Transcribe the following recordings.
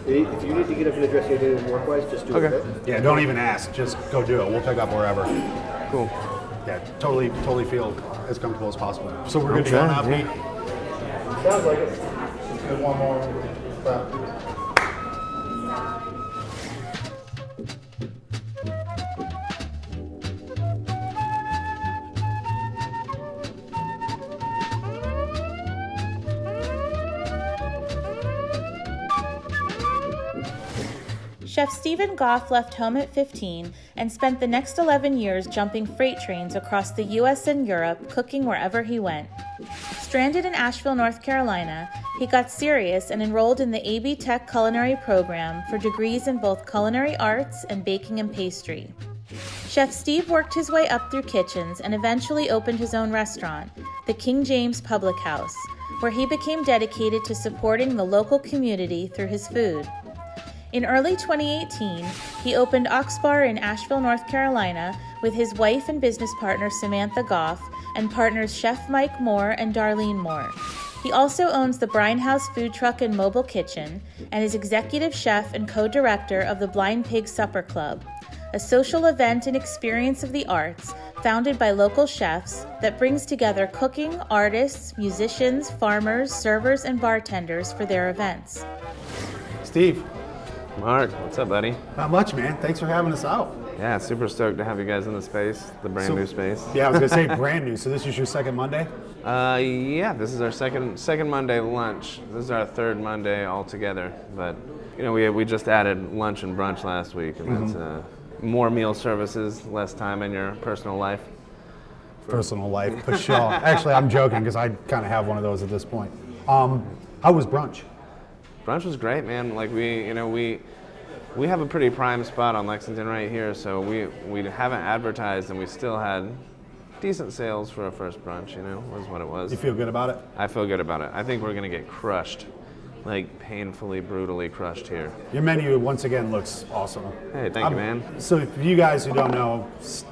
If you need to get up and address anything work-wise, just do it. Okay. Yeah, don't even ask. Just go do it. We'll pick up wherever. Cool. Yeah, totally feel as comfortable as possible. So we're good to go now, Pete? Sounds like it. Let's do one more. Chef Stephen Goff left home at 15 and spent the next 11 years jumping freight trains across the US and Europe, cooking wherever he went. Stranded in Asheville, North Carolina, he got serious and enrolled in the AB Tech culinary program for degrees in both culinary arts and baking and pastry. Chef Steve worked his way up through kitchens and eventually opened his own restaurant, the King James Public House, where he became dedicated to supporting the local community through his food. In early 2018, he opened Ox Bar in Asheville, North Carolina, with his wife and business partner Samantha Goff and partners Chef Mike Moore and Darlene Moore. He also owns the Brine House Food Truck and Mobile Kitchen and is executive chef and co-director of the Blind Pig Supper Club, a social event and experience of the arts founded by local chefs that brings together cooking, artists, musicians, farmers, servers, and bartenders for their events. Steve. Mark, what's up, buddy? Not much, man. Thanks for having us out. Yeah, super stoked to have you guys in the space, the brand new space. Yeah, I was gonna say brand new. So this is your second Monday? Yeah, this is our second Monday lunch. This is our third Monday altogether. But you know, we just added lunch and brunch last week, and that's more meal services, less time in your personal life. Personal life, for sure. Actually, I'm joking because I kind of have one of those at this point. How was brunch? Brunch was great, man. Like we have a pretty prime spot on Lexington right here, so we haven't advertised, and we still had decent sales for a first brunch. You know, was what it was. You feel good about it? I feel good about it. I think we're gonna get crushed, like painfully, brutally crushed here. Your menu once again looks awesome. Hey, thank you, man. So if you guys who don't know,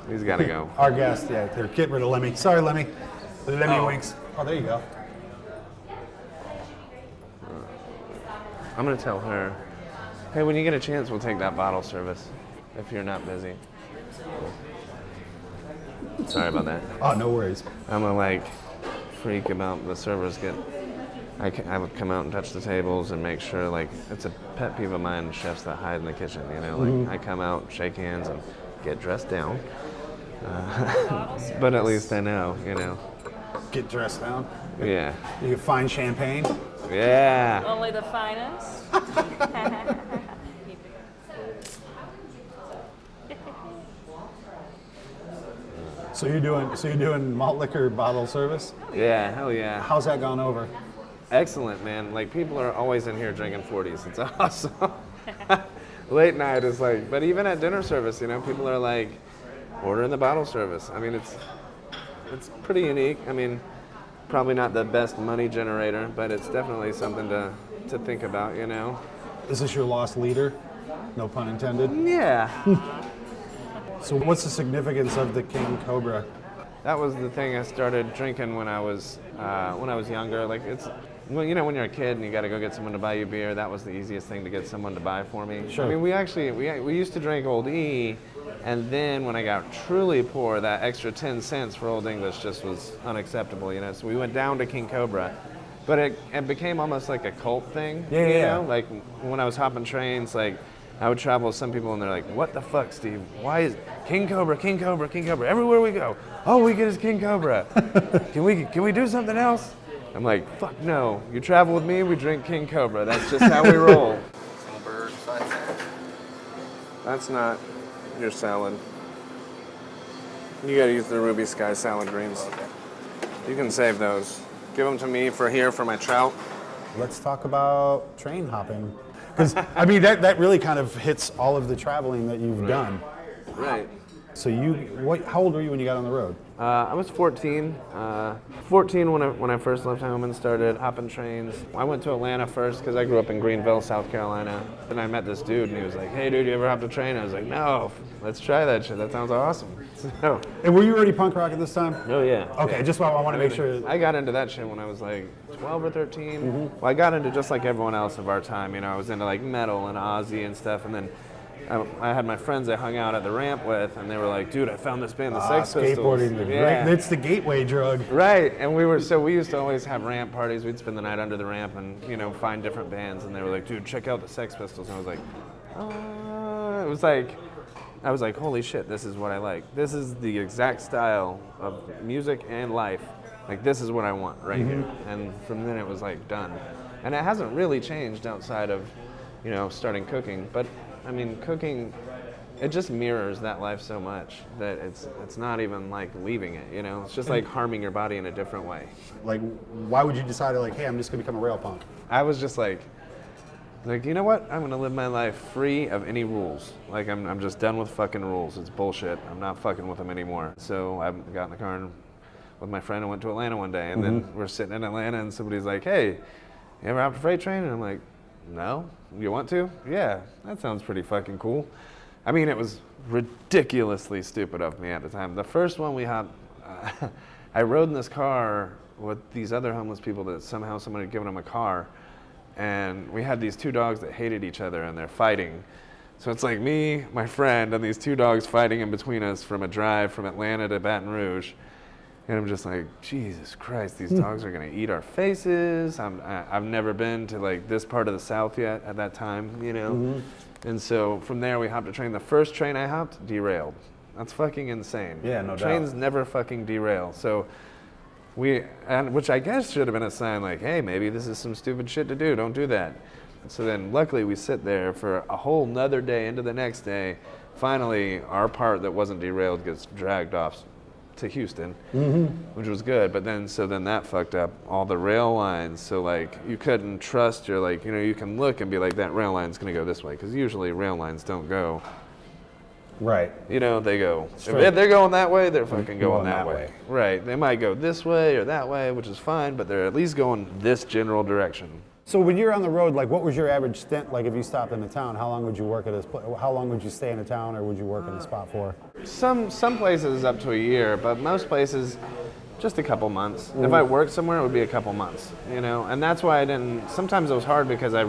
He's got to go. Our guest, yeah, they're getting rid of Lemmy. Sorry, Lemmy. The Lemmy winks. Oh, there you go. I'm gonna tell her, hey, when you get a chance, we'll take that bottle service if you're not busy. Sorry about that. Oh, no worries. I'm a freak about the servers I would come out and touch the tables and make sure, like, it's a pet peeve of mine, chefs that hide in the kitchen, you know, like I come out, shake hands, and get dressed down. But at least I know, you know. Get dressed down? Yeah. You can find champagne? Yeah. Only the finest. So you're doing malt liquor bottle service? Yeah, hell yeah. How's that gone over? Excellent, man. Like, people are always in here drinking 40s. It's awesome. Late night is like, but even at dinner service, you know, people are like ordering the bottle service. I mean, it's pretty unique. I mean, probably not the best money generator, but it's definitely something to think about, you know. Is this your lost leader? No pun intended. Yeah. So what's the significance of the King Cobra? That was the thing I started drinking when I was younger. Like, it's, well, you know, when you're a kid and you got to go get someone to buy you beer, that was the easiest thing to get someone to buy for me. Sure. I mean, we used to drink Old E, and then when I got truly poor, that extra 10 cents for Old English just was unacceptable, you know. So we went down to King Cobra, but it became almost like a cult thing. Yeah, you yeah. know? Like, when I was hopping trains, like, I would travel with some people and they're like, what the fuck, Steve? Why is King Cobra, King Cobra, King Cobra? Everywhere we go, all we get is King Cobra. Can we do something else? I'm like, fuck no. You travel with me, we drink King Cobra. That's just how we roll. That's not your salad. You gotta use the Ruby Sky salad greens. You can save those. Give them to me for my trout. Let's talk about train hopping. Because, I mean, that really kind of hits all of the traveling that you've done. Right. So how old were you when you got on the road? I was 14. 14 when I first left home and started hopping trains. I went to Atlanta first because I grew up in Greenville, South Carolina. And I met this dude and he was like, hey dude, you ever hopped a train? I was like, no, let's try that shit. That sounds awesome. So, And were you already punk rock at this time? oh yeah. Okay, yeah. just I want to make sure. I got into that shit when I was like 12 or 13. Well, I got into just like everyone else of our time. You know, I was into like metal and Ozzy and stuff. And then I had my friends I hung out at the ramp with, and they were like, dude, I found this band, the Sex Pistols. Skateboarding, it's the gateway drug. Right, and we used to always have ramp parties. We'd spend the night under the ramp and, you know, find different bands, and they were like, dude, check out the Sex Pistols. And I was like, I was like, holy shit, this is what I like. This is the exact style of music and life. Like, this is what I want right here. And from then it was like done. And it hasn't really changed outside of, you know, starting cooking. But I mean, cooking, it just mirrors that life so much that it's not even like leaving it, you know? It's just like harming your body in a different way. Like, why would you decide, like, hey, I'm just going to become a rail punk? I was just like, you know what? I'm going to live my life free of any rules. Like, I'm just done with fucking rules. It's bullshit. I'm not fucking with them anymore. So I got in the car and with my friend and went to Atlanta one day. And then we're sitting in Atlanta and somebody's like, hey, you ever hopped a freight train? And I'm like, no. You want to? Yeah, that sounds pretty fucking cool. I mean, it was ridiculously stupid of me at the time. The first one we hopped, I rode in this car with these other homeless people that somehow somebody had given them a car. And we had these two dogs that hated each other and they're fighting. So it's like me, my friend, and these two dogs fighting in between us from a drive from Atlanta to Baton Rouge. And I'm just like, Jesus Christ, these dogs are gonna eat our faces. I've never been to like this part of the South yet at that time, you know? And so from there we hopped a train. The first train I hopped derailed. That's fucking insane. Yeah, no doubt. Trains never fucking derail. So which I guess should have been a sign like, hey, maybe this is some stupid shit to do. Don't do that. So then luckily we sit there for a whole nother day into the next day. Finally, our part that wasn't derailed gets dragged off to Houston, which was good, but then that fucked up all the rail lines. So like you couldn't trust your, like, you know, you can look and be like, that rail line's gonna go this way, because usually rail lines don't go. Right. You know, they go, Straight. if they're going that way, they're fucking going that that way. way. Right. They might go this way or that way, which is fine, but they're at least going this general direction. So when you're on the road, like, what was your average stint? Like, if you stopped in a town, how long would you work at this place? How long would you stay in a town, or would you work in a spot for? Some places up to a year, but most places just a couple months. If I worked somewhere, it would be a couple months, you know? And that's why sometimes it was hard because I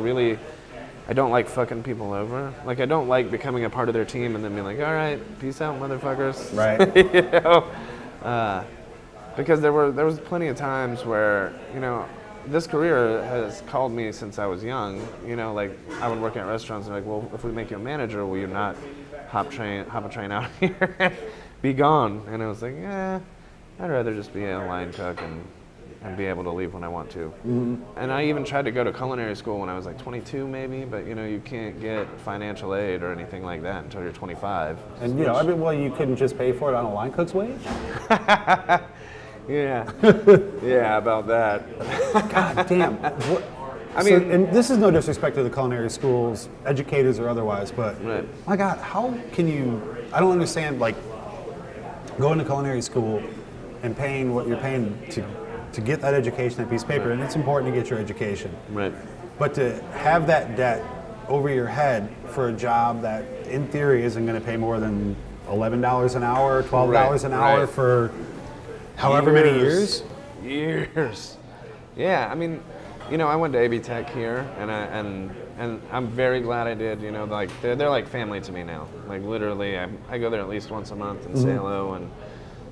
don't like fucking people over. Like, I don't like becoming a part of their team and then being like, all right, peace out, motherfuckers. Right. You know? Because there was plenty of times where, you know, this career has called me since I was young. You know, like, I would work at restaurants and like, well, if we make you a manager, will you not hop a train out here and be gone? And I was like, I'd rather just be a line cook and be able to leave when I want to. And I even tried to go to culinary school when I was like 22 maybe, but you know, you can't get financial aid or anything like that until you're 25. And you know, well, you couldn't just pay for it on a line cook's wage? Yeah. Yeah, about that. God damn. I mean, and this is no disrespect to the culinary schools, educators or otherwise, but Right. my God, how can you, I don't understand, like, going to culinary school and paying what you're paying to get that education, that piece of paper, and it's important to get your education. Right. But to have that debt over your head for a job that, in theory, isn't going to pay more than $11 an hour, $12 an hour right. for however many years? Years. Yeah, I mean, you know, I went to AB Tech here, and I'm very glad I did. You know, like they're like family to me now. Like literally, I go there at least once a month and say hello, and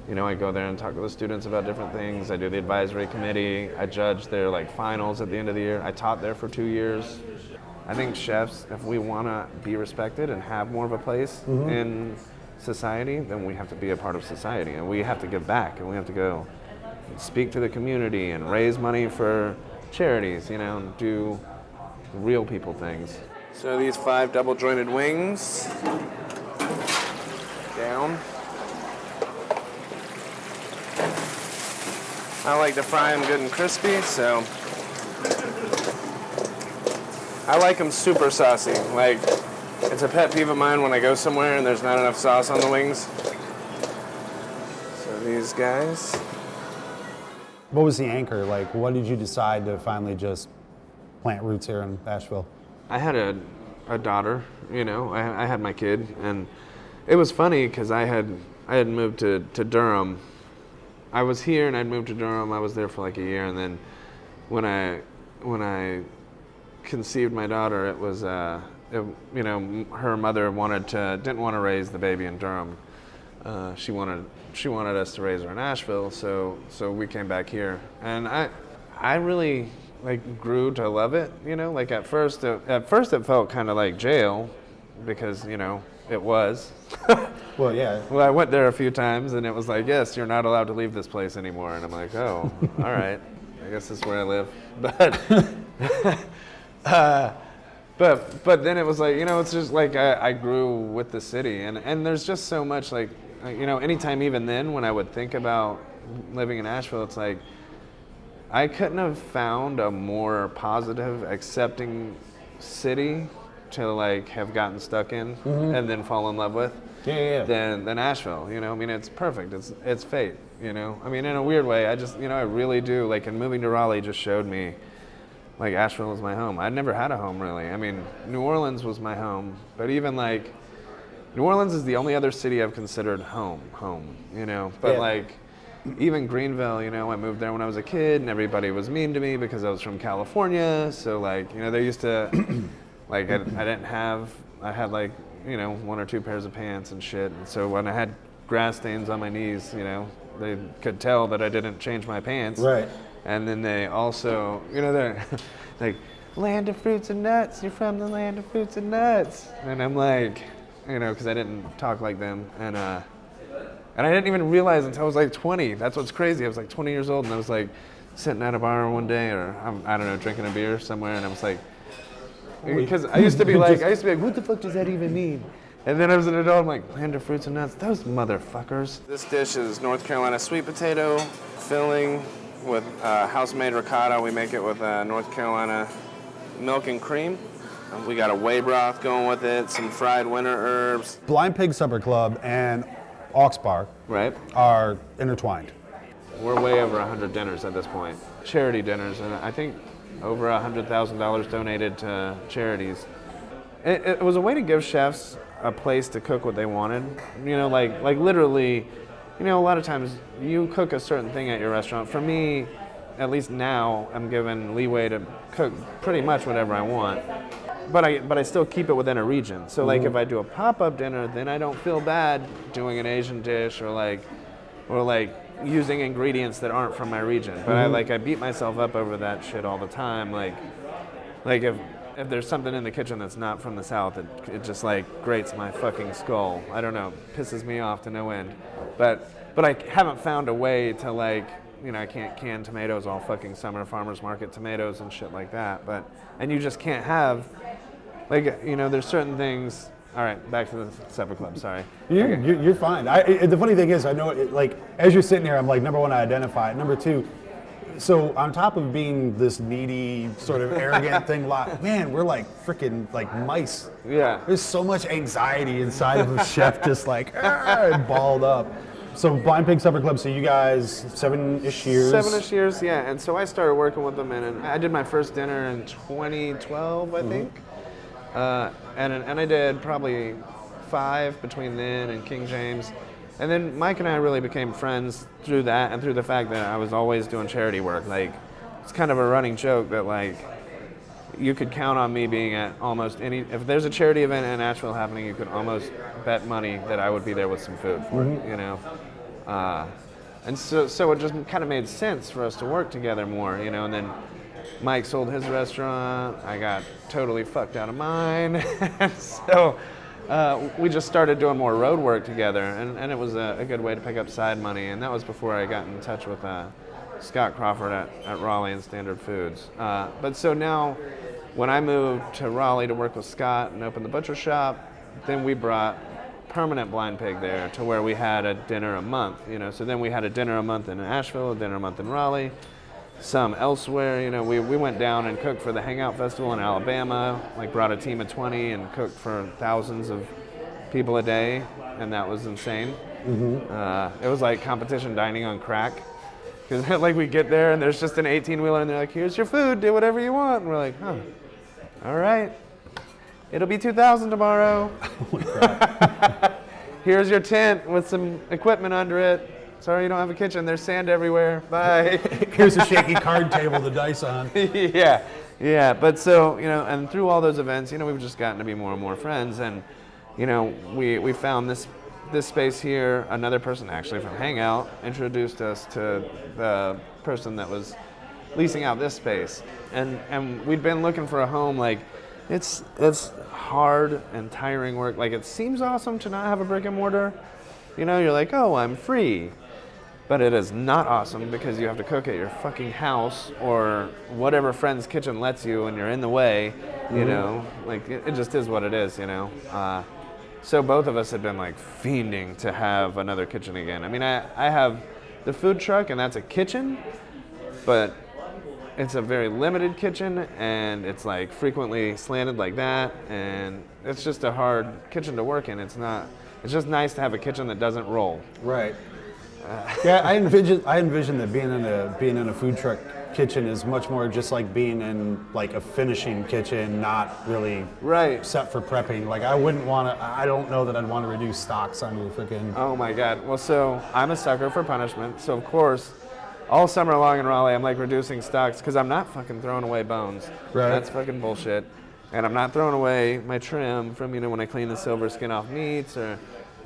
you know, I go there and talk to the students about different things. I do the advisory committee. I judge their like finals at the end of the year. I taught there for 2 years. I think chefs, if we want to be respected and have more of a place in society, then we have to be a part of society, and we have to give back, and we have to go speak to the community and raise money for charities, you know, and do real people things. So these 5 double jointed wings down. I like to fry them good and crispy, so I like them super saucy. Like, it's a pet peeve of mine when I go somewhere and there's not enough sauce on the wings. these guys. What was the anchor? Like, what did you decide to finally just plant roots here in Asheville? I had a daughter, you know, I had my kid, and it was funny because I had moved to Durham. I was here and I'd moved to Durham. I was there for like a year, and then when I conceived my daughter, it was you know, her mother didn't want to raise the baby in Durham. She wanted us to raise her in Asheville, so we came back here, and I really like grew to love it. You know, like at first it felt kind of like jail, because you know it was. Well, yeah. Well, I went there a few times, and it was like, yes, you're not allowed to leave this place anymore, and I'm like, oh, all right, I guess this is where I live, but then it was like, you know, it's just like I grew with the city, and there's just so much, like, you know, anytime even then when I would think about living in Asheville, it's like I couldn't have found a more positive, accepting city to like have gotten stuck in and then fall in love with than Asheville. You know, I mean, it's perfect. It's fate. You know, I mean, in a weird way, I just, you know, I really do. Like, and moving to Raleigh just showed me, like, Asheville is my home. I'd never had a home, really. I mean, New Orleans was my home, but even, like, New Orleans is the only other city I've considered home, you know? But, like, even Greenville, you know, I moved there when I was a kid, and everybody was mean to me because I was from California, so, like, you know, they used to, like, I had, like, you know, 1 or 2 pairs of pants and shit, and so when I had grass stains on my knees, you know, they could tell that I didn't change my pants. Right. And then they also, you know, they're like, land of fruits and nuts, you're from the land of fruits and nuts. And I'm like, you know, because I didn't talk like them. And I didn't even realize until I was like 20. That's what's crazy. I was like 20 years old, and I was like sitting at a bar one day, or I don't know, drinking a beer somewhere, and I was like, because I used to be like, what the fuck does that even mean? And then I was an adult, I'm like, land of fruits and nuts, those motherfuckers. This dish is North Carolina sweet potato filling with house-made ricotta. We make it with North Carolina milk and cream. We got a whey broth going with it, some fried winter herbs. Blind Pig Supper Club and Aux Bar are intertwined. We're way over 100 dinners at this point. Charity dinners, and I think over $100,000 donated to charities. It was a way to give chefs a place to cook what they wanted. You know, like literally, you know, a lot of times you cook a certain thing at your restaurant. For me, at least now, I'm given leeway to cook pretty much whatever I want. But I still keep it within a region. So like if I do a pop-up dinner, then I don't feel bad doing an Asian dish or like using ingredients that aren't from my region. But I beat myself up over that shit all the time. Like if there's something in the kitchen that's not from the South, it just like grates my fucking skull. I don't know, pisses me off to no end. But I haven't found a way to like, you know, I can't can tomatoes all fucking summer, farmers market tomatoes and shit like that. And you just can't have, like, you know, there's certain things. All right, back to the supper club. Sorry. You're fine. The funny thing is, I know it, like as you're sitting here, I'm like, number one, I identify it. Number two, so on top of being this needy, sort of arrogant thing, man, we're like freaking like mice. Yeah. There's so much anxiety inside of a chef, just like balled up. So Blind Pig Supper Club. So you guys 7-ish years. 7-ish years, yeah. And so I started working with them, and I did my first dinner in 2012, I think. And I did probably 5 between then and King James. And then Mike and I really became friends through that and through the fact that I was always doing charity work. Like, it's kind of a running joke that, like, you could count on me being at almost any, if there's a charity event in Nashville happening, you could almost bet money that I would be there with some food for it, you know? And so it just kind of made sense for us to work together more, you know? And then Mike sold his restaurant, I got totally fucked out of mine, and so we just started doing more road work together, and it was a good way to pick up side money, and that was before I got in touch with Scott Crawford at Raleigh and Standard Foods. But so now, when I moved to Raleigh to work with Scott and open the butcher shop, then we brought permanent Blind Pig there to where we had a dinner a month, you know. So then we had a dinner a month in Asheville, a dinner a month in Raleigh, some elsewhere, you know. We went down and cooked for the Hangout Festival in Alabama, like brought a team of 20 and cooked for thousands of people a day, and that was insane. It was like competition dining on crack. Because like we get there and there's just an 18-wheeler and they're like, here's your food, do whatever you want. And we're like, huh, all right. It'll be $2,000 tomorrow. Holy crap. Here's your tent with some equipment under it. Sorry you don't have a kitchen, there's sand everywhere, bye. Here's a shaky card table to dice on. Yeah, but so, and through all those events, we've just gotten to be more and more friends, and, we found this space here. Another person actually from Hangout introduced us to the person that was leasing out this space, and we'd been looking for a home. Like, it's hard and tiring work. Like, it seems awesome to not have a brick and mortar. You're like, oh, I'm free. But it is not awesome because you have to cook at your fucking house or whatever friend's kitchen lets you, and you're in the way, like it just is what it is, So both of us had been like fiending to have another kitchen again. I mean, I have the food truck, and that's a kitchen, but it's a very limited kitchen, and it's like frequently slanted like that, and it's just a hard kitchen to work in. It's just nice to have a kitchen that doesn't roll. Right. Yeah, I envision that being in a food truck kitchen is much more just like being in like a finishing kitchen, not really set for prepping. Like I don't know that I'd want to reduce stocks on your freaking. Oh my God. Well, so I'm a sucker for punishment. So of course, all summer long in Raleigh, I'm like reducing stocks because I'm not fucking throwing away bones. Right. That's fucking bullshit. And I'm not throwing away my trim from, when I clean the silver skin off meats, or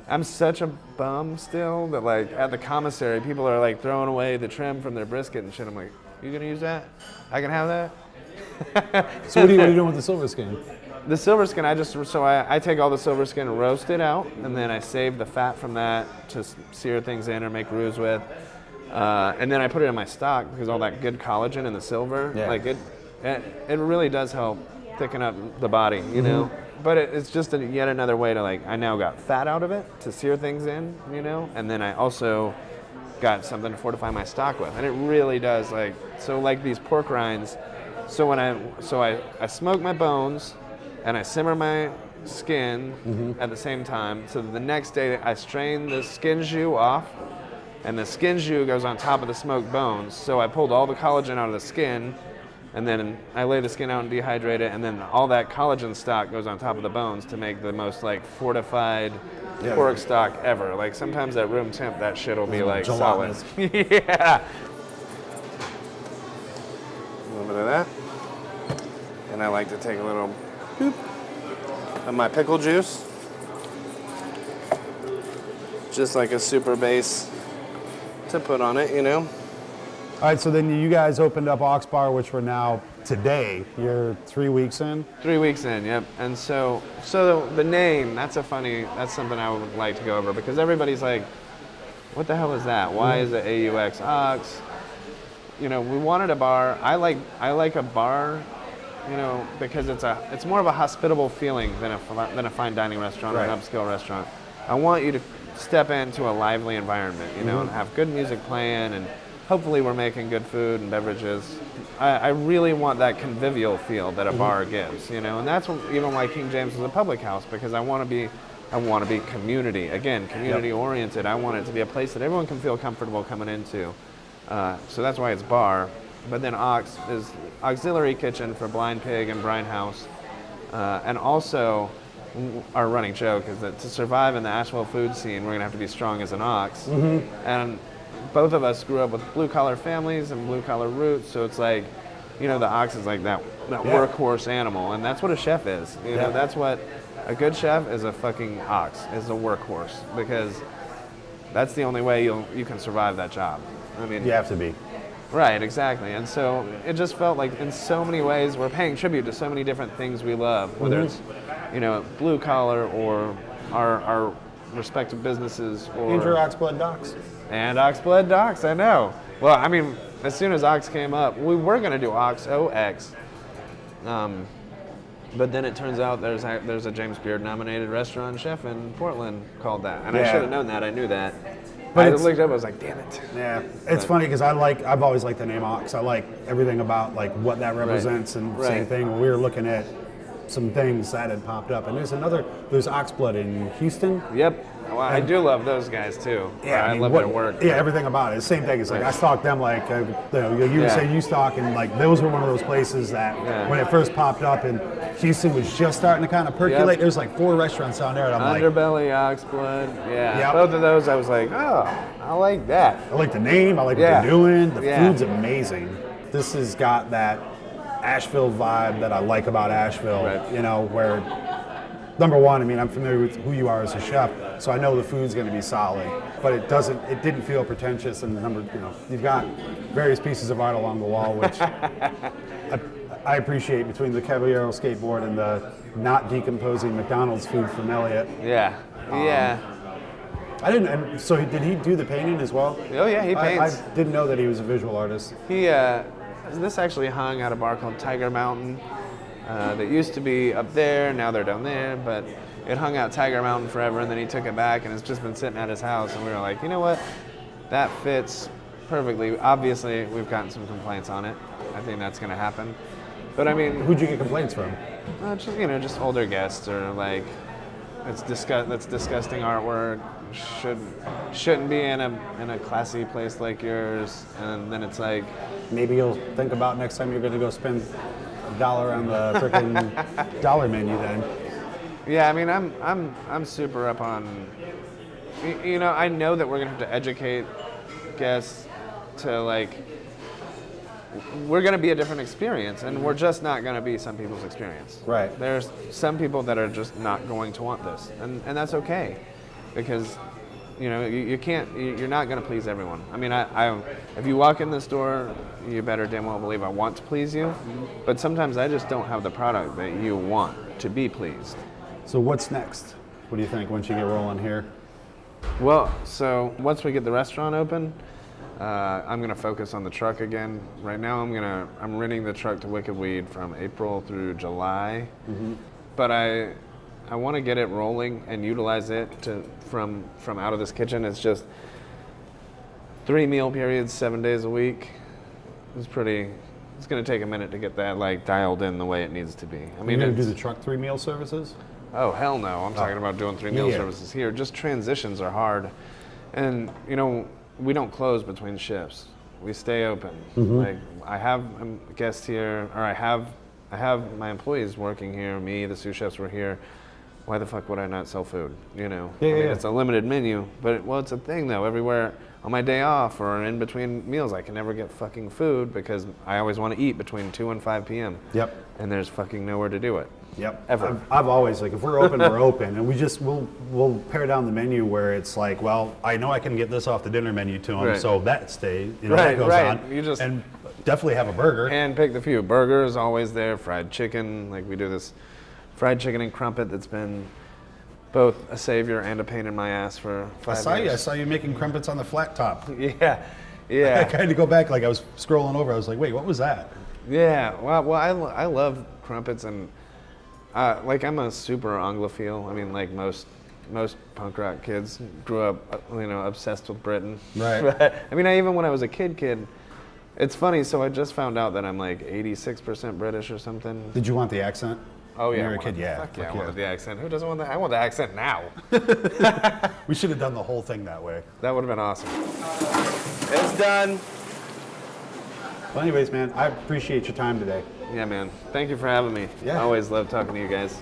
I'm such a bum still that like at the commissary, people are like throwing away the trim from their brisket and shit. I'm like, you gonna use that? I can have that? So what are you doing with the silver skin? The silver skin, I take all the silver skin and roast it out, and then I save the fat from that to sear things in or make roux with. And then I put it in my stock because all that good collagen in the silver, like it really does help thicken up the body, But it's just yet another way to I now got fat out of it to sear things in, and then I also got something to fortify my stock with, and it really does like these pork rinds. So I smoke my bones, and I simmer my skin at the same time. So the next day I strain the skin jus off, and the skin jus goes on top of the smoked bones. So I pulled all the collagen out of the skin, and then I lay the skin out and dehydrate it, and then all that collagen stock goes on top of the bones to make the most fortified pork stock ever. Like sometimes at room temp, that shit will be like solid. Yeah. A little bit of that. And I like to take a little boop of my pickle juice. Just like a super base to put on it, All right, so then you guys opened up Ox Bar, which we're now today. You're 3 weeks in? 3 weeks in, yep. And so the name, that's something I would like to go over, because everybody's like, what the hell is that? Why is it AUX Ox? We wanted a bar. I like a bar, because it's more of a hospitable feeling than a fine dining restaurant or an upscale restaurant. I want you to step into a lively environment, and have good music playing, and hopefully we're making good food and beverages. I really want that convivial feel that a bar gives, and that's even why King James was a public house, because I want to be community. Again, community oriented. I want it to be a place that everyone can feel comfortable coming into. So that's why it's bar. But then Ox is auxiliary kitchen for Blind Pig and Brine House. And also our running joke is that to survive in the Asheville food scene, we're gonna have to be strong as an ox. And both of us grew up with blue-collar families and blue-collar roots, so it's like, the ox is like that workhorse animal, and that's what a chef is. That's what a good chef is. A fucking ox is a workhorse, because that's the only way you can survive that job. I mean, You have to be. Right, exactly. And so it just felt like in so many ways we're paying tribute to so many different things we love, whether it's, blue collar or our respective businesses, or And your Oxblood Docs. And Oxblood Docs, I know. Well, I mean, as soon as Ox came up, we were going to do Ox OX. But then it turns out there's a James Beard nominated restaurant chef in Portland called that. And I should have known that. I knew that. But I looked up, I was like, damn it. Yeah, it's funny because I've always liked the name Ox. I like everything about what that represents, and same thing. When we were looking at some things that had popped up, and there's Oxblood in Houston. Yep. Well, I do love those guys too. Yeah, I love their work. Yeah, everything about it. Same thing. It's like Right. I stalk them like you Yeah. say you stalk, and like those were one of those places that when it first popped up and Houston was just starting to kind of percolate. There's like 4 restaurants down there, and I'm like, Underbelly, Oxblood. Yeah. Yep. Both of those, I was like, oh, I like that. I like the name. I like what Yeah. they're doing. The Yeah. food's amazing. This has got that Asheville vibe that I like about Asheville. Right. You know, where number one, I mean, I'm familiar with who you are as a chef, so I know the food's going to be solid. But it didn't feel pretentious. And the number, you've got various pieces of art along the wall, which I appreciate, between the Caballero skateboard and the not decomposing McDonald's food from Elliot. Yeah. Yeah. I didn't. And so did he do the painting as well? Oh yeah, he paints. I didn't know that he was a visual artist. This actually hung at a bar called Tiger Mountain. That used to be up there, now they're down there, but it hung out Tiger Mountain forever, and then he took it back, and it's just been sitting at his house, and we were like, you know what, that fits perfectly. Obviously, we've gotten some complaints on it. I think that's going to happen. But I mean, Who'd you get complaints from? just older guests, or like, that's disgusting artwork. Shouldn't be in a classy place like yours. And then it's like, Maybe you'll think about next time you're going to go spend $1 on the freaking dollar menu then. yeah. I mean, I'm super up on. I know that we're gonna have to educate guests to like. We're gonna be a different experience, and we're just not gonna be some people's experience. Right. There's some people that are just not going to want this, and that's okay, because you can't. You're not gonna please everyone. I mean, if you walk in the store, you better damn well believe I want to please you, but sometimes I just don't have the product that you want to be pleased. So what's next? What do you think once you get rolling here? Well, so once we get the restaurant open, I'm gonna focus on the truck again. Right now, I'm renting the truck to Wicked Weed from April through July, but I want to get it rolling and utilize it from out of this kitchen. It's just 3 meal periods, 7 days a week. It's gonna take a minute to get that like dialed in the way it needs to be. I mean, You're going to do the truck 3 meal services? oh hell no! I'm talking about doing 3 meal Yeah. services here. Just transitions are hard, and we don't close between shifts. We stay open. Like I have guests here, or I have my employees working here. Me, the sous chefs were here. Why the fuck would I not sell food? I mean, it's a limited menu, but it's a thing though. Everywhere on my day off or in between meals, I can never get fucking food because I always want to eat between 2 and 5 p.m. Yep. And there's fucking nowhere to do it. Yep. Ever. I've always, like, if we're open, we're open. And we'll pare down the menu where it's like, well, I know I can get this off the dinner menu to them, Right. so that stays, that Right, goes right. on. You just- and definitely have a burger. And pick the few. Burgers always there. Fried chicken, like we do this fried chicken and crumpet that's been both a savior and a pain in my ass for 5 I years. saw you making crumpets on the flat top. Yeah, I yeah, had to go back, like I was scrolling over. I was like, wait, what was that? yeah. Well, I love crumpets, and like I'm a super Anglophile. I mean, like most punk rock kids grew up, obsessed with Britain. Right. I mean, even when I was a kid, it's funny. So I just found out that I'm like 86% British or something. Did you want the accent? Oh yeah, When you were a kid, yeah. Fuck yeah, I Fuck wanted the accent. Who doesn't want that? I want the accent now. We should have done the whole thing that way. That would have been awesome. It's done. Well, anyways, man, I appreciate your time today. Yeah, man. Thank you for having me. Yeah. I always love talking to you guys.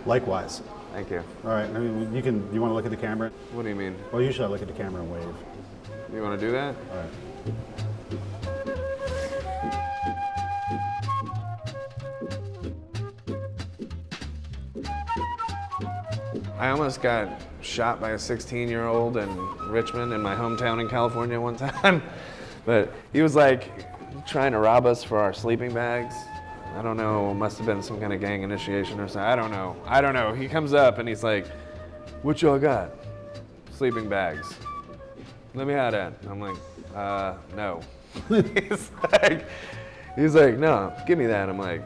Likewise. Thank you. All right, I mean, you want to look at the camera? What do you mean? Well, you should look at the camera and wave. You want to do that? All right. I almost got shot by a 16-year-old in Richmond, in my hometown in California one time. But he was like trying to rob us for our sleeping bags. I don't know, must have been some kind of gang initiation or something. I don't know. He comes up and he's like, "What y'all got?" "Sleeping bags." "Let me have that." I'm like, no. he's like, "No, give me that." I'm like,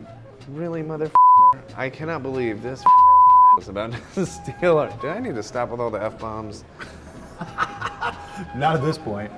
"Really, motherfucker? I cannot believe this was about to steal our... Do I need to stop with all the F-bombs? Not at this point.